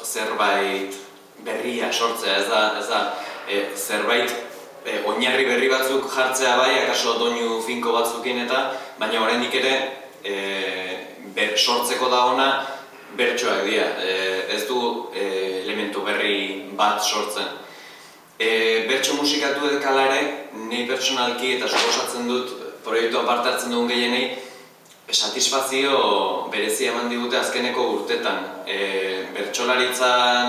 zerbait berria sortzea, ez da zerbait oinarri berri batzuk jartzea bai, akaso doinu finko batzukin eta, baina oraindik ere sortzeko da ona bertsoak dira, ez du elementu berri bat sortzen. Bertso musikatu edekala ere, nahi pertsonalki eta suposatzen dut proiektuan parte hartzen dugun gehienei, satisfazio berezia eman digute azkeneko urtetan. Bertsolaritzan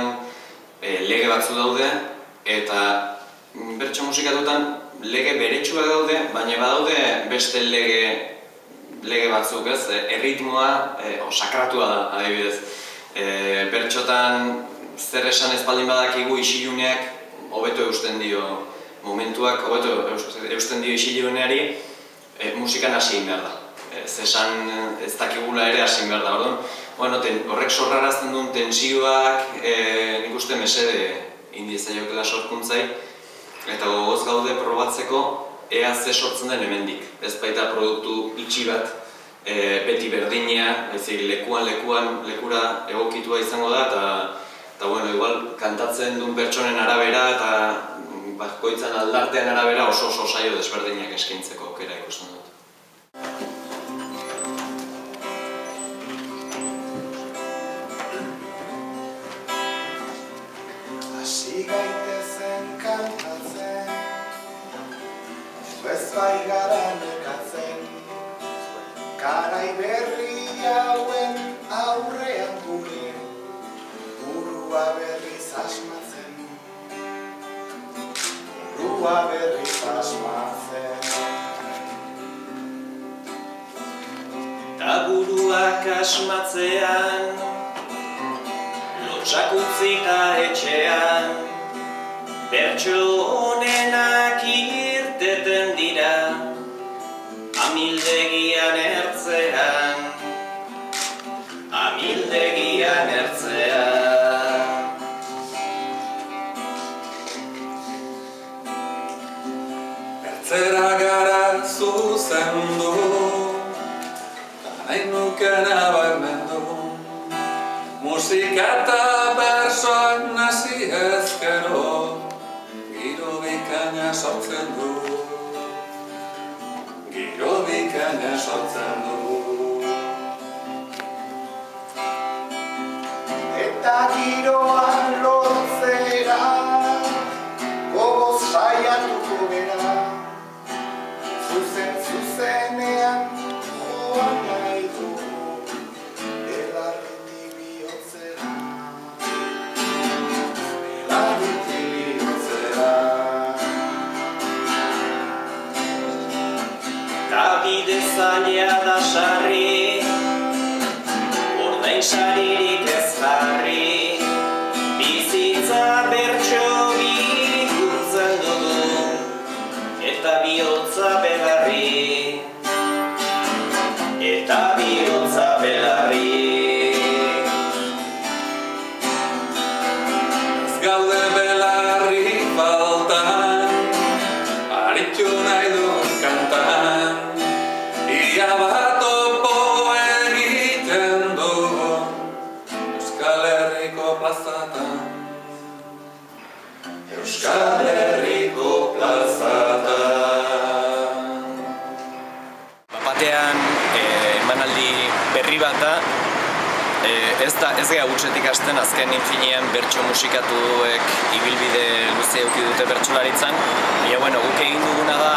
lege batzu daude, eta bertso musikatutan lege beretsuak daude, baina badaude beste lege batzuk, ez? Erritmoa sakratua da, adibidez. Bertsotan zer esan ez baldin badakigu isiluneak hobeto eusten dio momentuak, hobeto eusten dio isiluneari musikan hasi egin behar da. Zesan ez dakigula ere hasi behar da, horrek sorrarazten duen tentsioak nik uste mesede indiezaiokela sorkuntzai, eta gogoz gaude probatzeko ea ze sortzen den hemendik. Ez baita produktu itxi bat beti berdina, lekura egokitua izango da, eta igual kantatzen duen pertsonen arabera eta bakoitzan aldartean arabera oso saio desberdinak eskaintzeko aukera ikusten dut. Hasi gaitezen kantatzen, ez bai gara nekatzen, garai berri hauen aurrean gure, burua berriz asmatzen, burua berriz asmatzen. Ta buruak asmatzean, lotsak utzita etxean, bertso honenak irteten dira, amildegian ertzean, amildegian ertzean. Ertzera gara zuzendu, nahi nuke nabarmendu, musika eta bersoak nazi ezkero, giro bikaina sortzen du, giro bikaina sortzen du. Eta giroan lortzera, gogoz saiatuko gera, zuzenean joan nahi dugu, belarretik bihotzera, belarretik bihotzera. Ta bide zaila da sarri, ordain saririk ez jarri, bizitza bertso bihurtzen dugu, eta bihotza belarri, eta bihotza belarri. Ez gaude belarri faltan, aritu nahi duen kantan, ia bat topo egiten dugu Euskal Herriko plazatan, Euskal Herriko plazatan. Batean emanaldi berri bat da, ez gara gutxetik hasten azken infinean bertso musikatuek ibilbide luze eduki dute bertsolaritzan, baina guk egin duguna da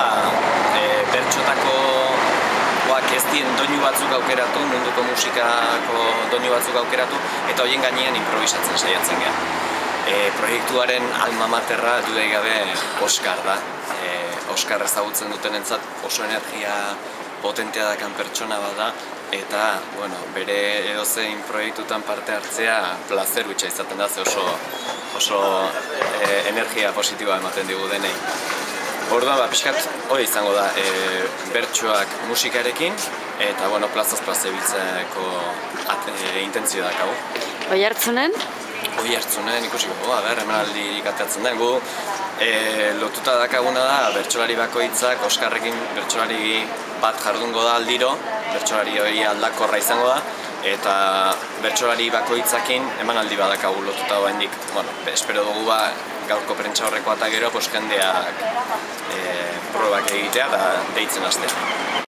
bertsotakoak ez dien doinu batzuk aukeratu, munduko musikako doinu batzuk aukeratu, eta horien gainean improvisatzen saiatzen gara. Proiektuaren alma materra dudai gabe Oskar da. Oskar ezagutzen dutenentzat oso energia potentea dakan pertsona bat da, eta bere edozein proiektutan parte hartzea plazer hutsa izaten da, ze oso energia positiboa ematen digu denei. Orduan, pixkat hori izango da, bertsoak musikarekin, eta plazaz plaza ebiltzeko intentzio dakagu. Oiartzunen? Oiartzunen ikusiko, emanaldirik ateatzen den, gu lotuta dakaguna da, bertsolari bakoitzak, Oskarrekin bertsolari bat jardungo da aldiro, bertsolari hori aldakorra izango da, eta bertsolari bakoitzakin emanaldi badakagu lotuta oraindik. Bueno, espero dugu gaurko prentsaurrekoa eta gero jendeak probak egitea eta deitzen hastea.